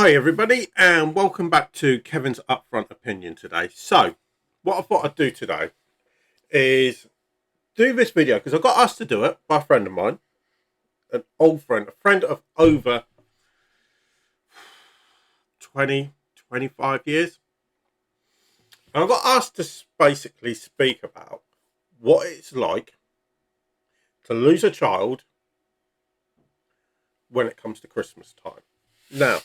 Hi everybody and welcome back to Kevin's Upfront Opinion today. So, what I thought I'd do today is do this video because I got asked to do it by a friend of mine, an old friend, a friend of over 25 years. And I got asked to basically speak about what it's like to lose a child when it comes to Christmas time. Now,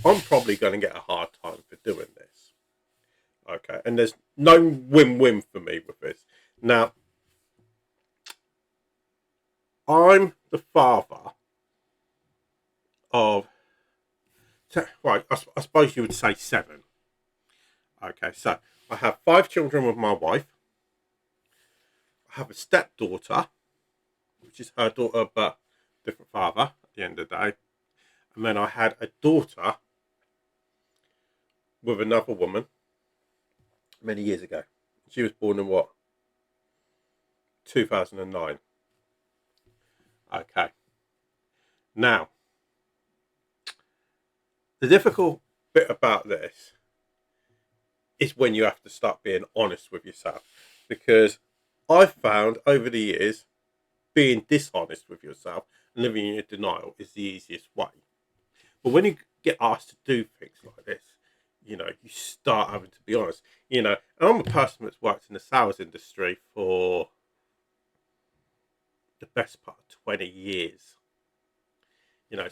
I'm probably going to get a hard time for doing this. Okay, and there's no win-win for me with this. Now, I'm the father of, right, I suppose you would say 7. Okay, so I have 5 children with my wife. I have a stepdaughter, which is her daughter, but different father at the end of the day. And then I had a daughter with another woman many years ago. She was born in what? 2009. Okay. Now, the difficult bit about this is when you have to start being honest with yourself. Because I've found over the years, being dishonest with yourself and living in your denial is the easiest way. But when you get asked to do things like this, you start having to be honest. And I'm a person that's worked in the sales industry for the best part of 20 years.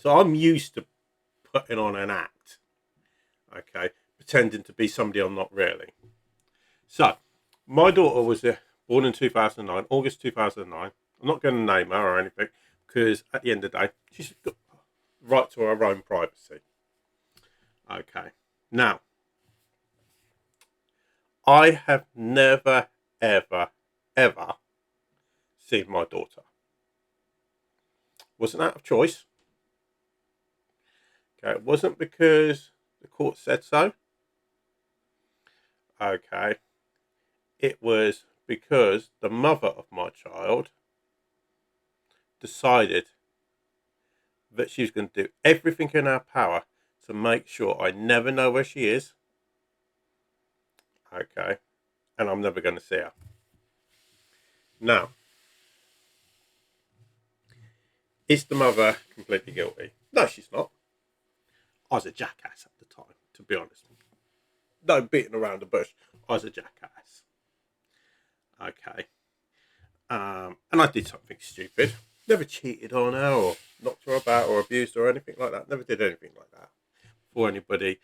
So I'm used to putting on an act, okay, pretending to be somebody I'm not really. So, my daughter was born in 2009, August 2009. I'm not going to name her or anything because at the end of the day, she's got right to her own privacy. Okay, now, I have never, ever, ever seen my daughter. Wasn't out of choice. Okay, it wasn't because the court said so. Okay, it was because the mother of my child decided that she was going to do everything in her power to make sure I never know where she is. Okay, and I'm never going to see her. Now, is the mother completely guilty? No, she's not. I was a jackass at the time, to be honest. No beating around the bush. I was a jackass. Okay. And I did something stupid. Never cheated on her or knocked her about or abused her or anything like that. Never did anything like that before anybody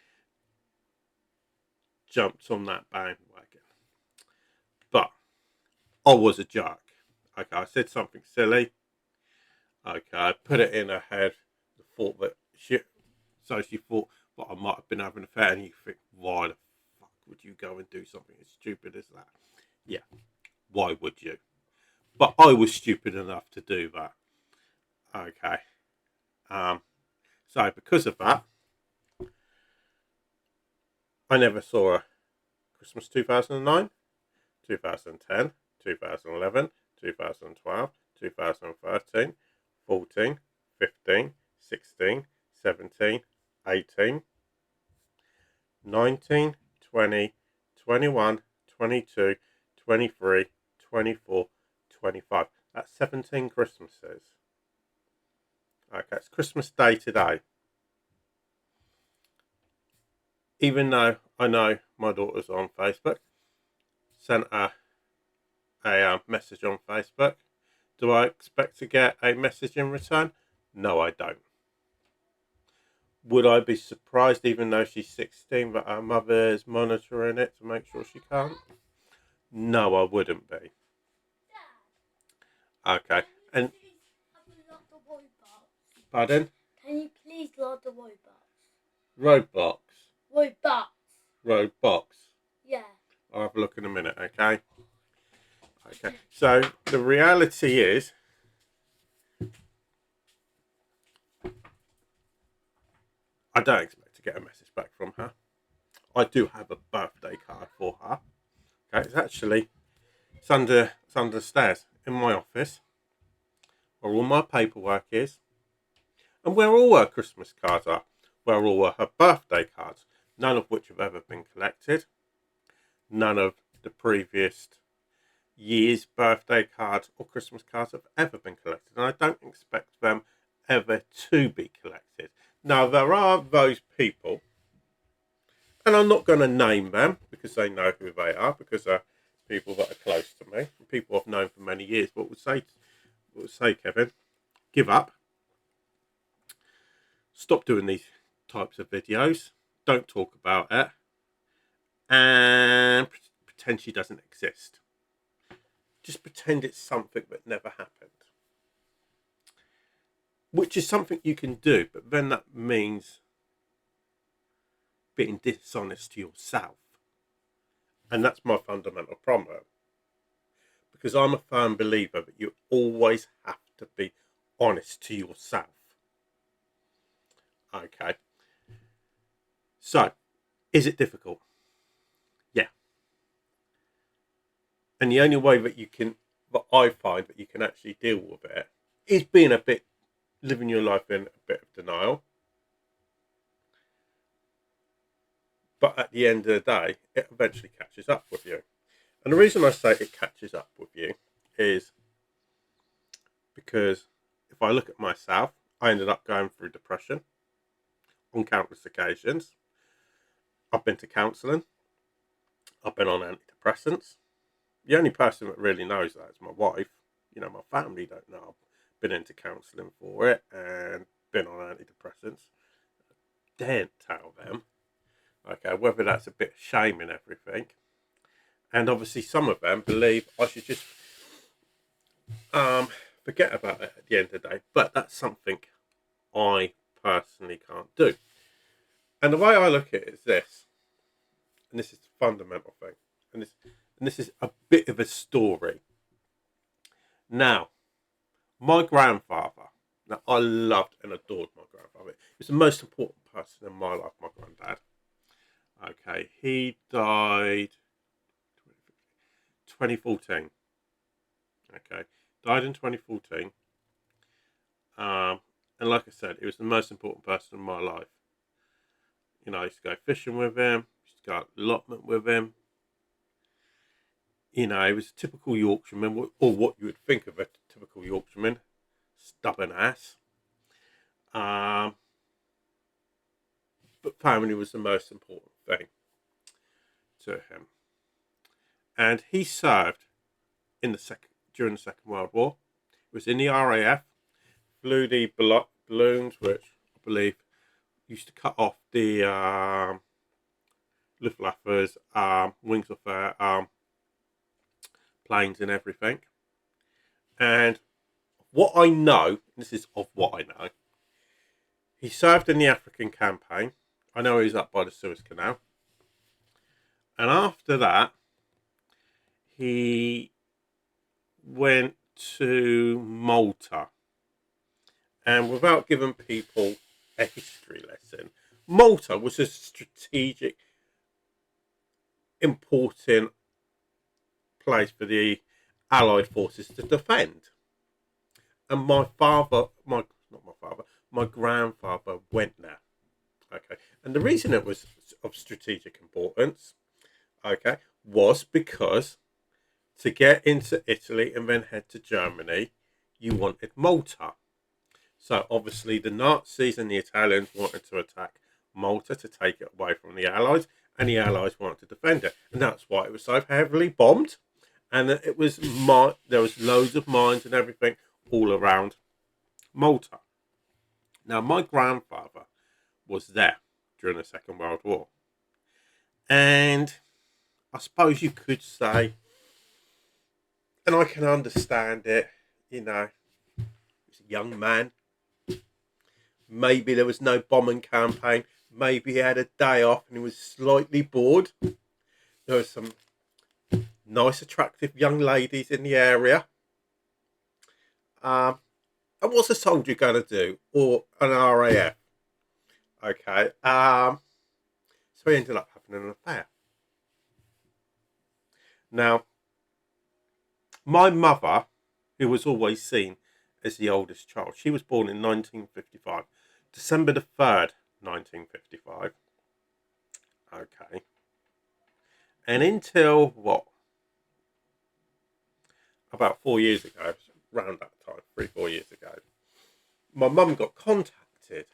jumped on that bandwagon. But I was a jerk. Okay, I said something silly. Okay, I put it in her head. Thought that she thought that I might have been having an affair, and you think, why the fuck would you go and do something as stupid as that? Yeah, why would you? But I was stupid enough to do that. Okay. So because of that, I never saw her Christmas 2009, 2010, 2011, 2012, 2013, 14, 15, 16, 17, 18, 19, 20, 21, 22, 23, 24, 25. That's 17 Christmases. Okay, it's Christmas Day today. Even though I know my daughter's on Facebook, sent her a message on Facebook. Do I expect to get a message in return? No, I don't. Would I be surprised, even though she's 16, that her mother is monitoring it to make sure she can't? No, I wouldn't be. Okay, and pardon? Can you please load the Roadblocks. Roadbox. Roadbox. Yeah. I'll have a look in a minute, okay? Okay, so the reality is, I don't expect to get a message back from her. I do have a birthday card for her. Okay, it's under the stairs in my office, where all my paperwork is, and where all her Christmas cards are. were all her birthday cards, none of which have ever been collected. None of the previous year's birthday cards or Christmas cards have ever been collected, and I don't expect them ever to be collected. Now, there are those people, and I'm not going to name them because they know who they are, because they're people that are close to me, people I've known for many years, but would say, Kevin, give up. Stop doing these types of videos. Don't talk about it. And pretend she doesn't exist. Just pretend it's something that never happened. Which is something you can do, but then that means being dishonest to yourself. And that's my fundamental problem. Because I'm a firm believer that you always have to be honest to yourself. Okay. So, is it difficult? Yeah. And the only way that I find that you can actually deal with it is living your life in a bit of denial. But at the end of the day, it eventually catches up with you. And the reason I say it catches up with you is because if I look at myself, I ended up going through depression on countless occasions. I've been to counselling. I've been on antidepressants. The only person that really knows that is my wife. You know, my family don't know. I've been into counselling for it and been on antidepressants. Daren't tell them. Okay, whether that's a bit of shame and everything. And obviously some of them believe I should just forget about it at the end of the day. But that's something I personally can't do. And the way I look at it is this, and this is the fundamental thing, and this is a bit of a story. Now, my grandfather, now I loved and adored my grandfather. He was the most important person in my life, my granddad. Okay, he died 2014. Okay, died in 2014. And like I said, he was the most important person in my life. You know, I used to go fishing with him, used to go allotment with him. You know, he was a typical Yorkshireman, or what you would think of a typical Yorkshireman, stubborn ass. But family was the most important thing to him. And he served during the Second World War. He was in the RAF, flew the balloons, which I believe used to cut off the Luftwaffe's wings of their planes and everything. And what I know, this is of what I know, he served in the African campaign. I know he was up by the Suez Canal. And after that, he went to Malta. And without giving people a history lesson, Malta was a strategic, important place for the Allied forces to defend. And my grandfather went there. Okay. And the reason it was of strategic importance, okay, was because to get into Italy and then head to Germany, you wanted Malta. So obviously the Nazis and the Italians wanted to attack Malta to take it away from the Allies, and the Allies wanted to defend it. And that's why it was so heavily bombed. And there was loads of mines and everything all around Malta. Now, my grandfather was there during the Second World War. And I suppose you could say, and I can understand it, you know, he was a young man. Maybe there was no bombing campaign. Maybe he had a day off and he was slightly bored. There were some nice, attractive young ladies in the area. And what's a soldier going to do? Or an RAF? Okay. So he ended up having an affair. Now, my mother, who was always seen as the oldest child, she was born in 1955, December the 3rd, 1955. Okay. And until what? About 4 years ago, around that time, 3, 4 years ago, my mum got contacted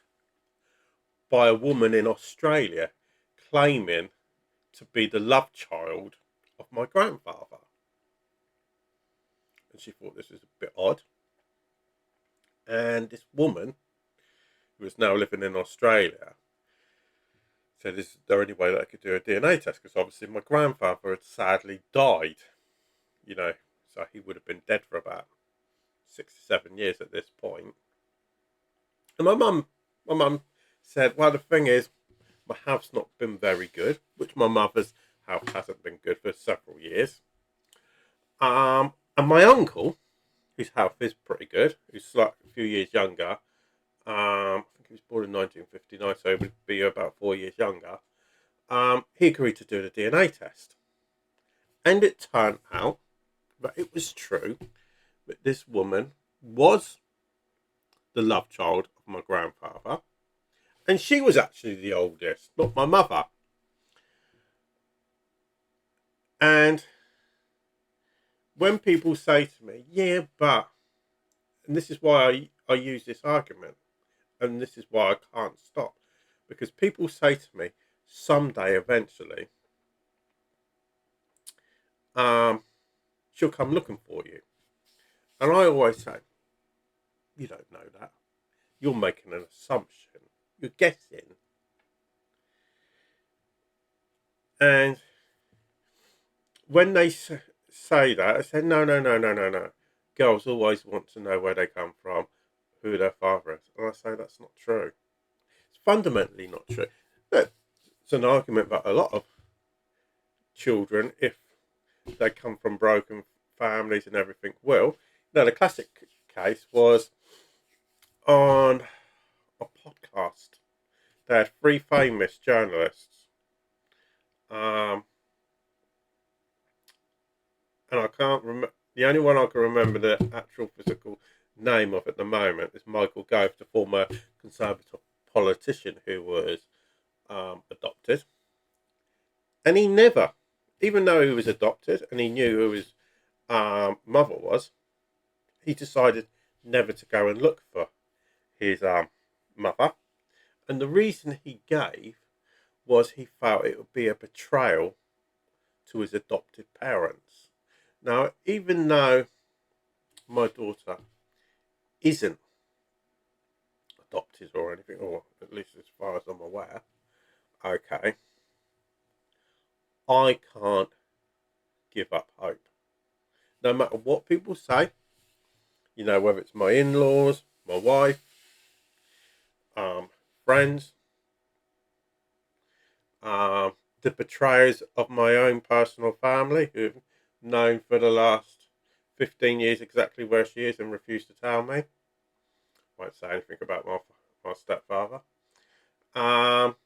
by a woman in Australia claiming to be the love child of my grandfather. And she thought this was a bit odd. And this woman, who is now living in Australia, said, is there any way that I could do a DNA test? Because obviously my grandfather had sadly died, so he would have been dead for about 6 to 7 years at this point. And my mum said, well, the thing is, my health's not been very good, which my mother's health hasn't been good for several years. And my uncle, whose health is pretty good, who's like a few years younger, I think he was born in 1959, so he would be about 4 years younger. He agreed to do the DNA test. And it turned out that it was true that this woman was the love child of my grandfather. And she was actually the oldest, not my mother. And when people say to me, yeah, but, and this is why I use this argument, and this is why I can't stop, because people say to me, someday, eventually, she'll come looking for you. And I always say, you don't know that. You're making an assumption. You're guessing. And when they say that, I say, no. Girls always want to know where they come from, who their father is. And I say, that's not true. It's fundamentally not true. It's an argument that a lot of children, if they come from broken families and everything, will. Now, the classic case was on a podcast. They had three famous journalists. And I can't remember. The only one I can remember the actual physical name of at the moment is Michael Gove, the former Conservative politician who was adopted. And he never, even though he was adopted and he knew who his mother was, he decided never to go and look for his mother. And the reason he gave was he felt it would be a betrayal to his adopted parents. Now, even though my daughter isn't adopted or anything, or at least as far as I'm aware, okay, I can't give up hope. No matter what people say, whether it's my in-laws, my wife, friends, the betrayers of my own personal family who've known for the last 15 years exactly where she is and refused to tell me. Won't say anything about my stepfather. I'll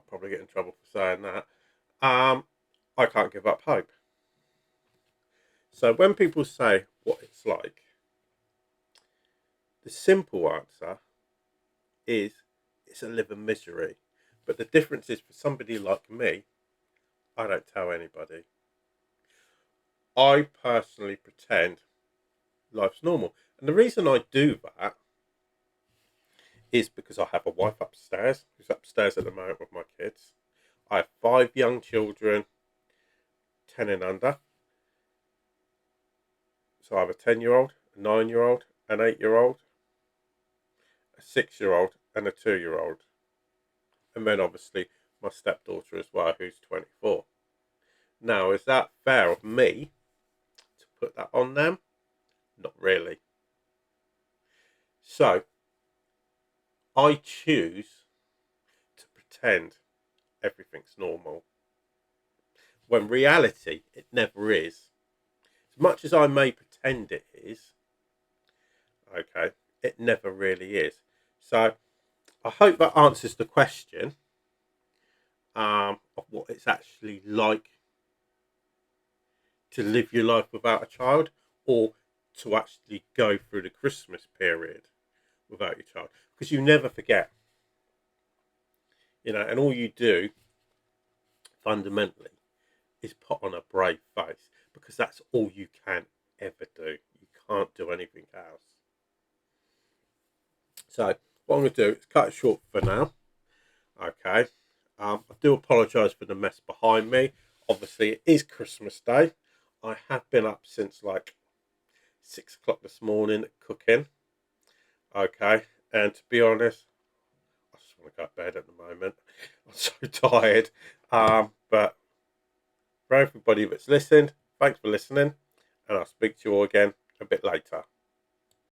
probably get in trouble for saying that. I can't give up hope. So when people say what it's like, the simple answer is it's a living misery. But the difference is, for somebody like me, I don't tell anybody. I personally pretend life's normal. And the reason I do that is because I have a wife upstairs, who's upstairs at the moment with my kids. I have 5 young children, 10 and under. So I have a 10-year-old, a 9-year-old, an 8-year-old, a 6-year-old, and a 2-year-old. And then obviously my stepdaughter as well, who's 24. Now, is that fair of me to put that on them? Not really. So, I choose to pretend everything's normal, when reality, it never is. As much as I may pretend it is, okay, it never really is. So, I hope that answers the question of what it's actually like to live your life without a child, or to actually go through the Christmas period without your child, because you never forget, and all you do fundamentally is put on a brave face, because that's all you can ever do. You can't do anything else. So what I'm going to do is cut it short for now. Okay. I do apologise for the mess behind me. Obviously, it is Christmas Day. I have been up since like 6 o'clock this morning cooking. Okay. And to be honest, I just want to go to bed at the moment. I'm so tired. But for everybody that's listened, thanks for listening. And I'll speak to you all again a bit later.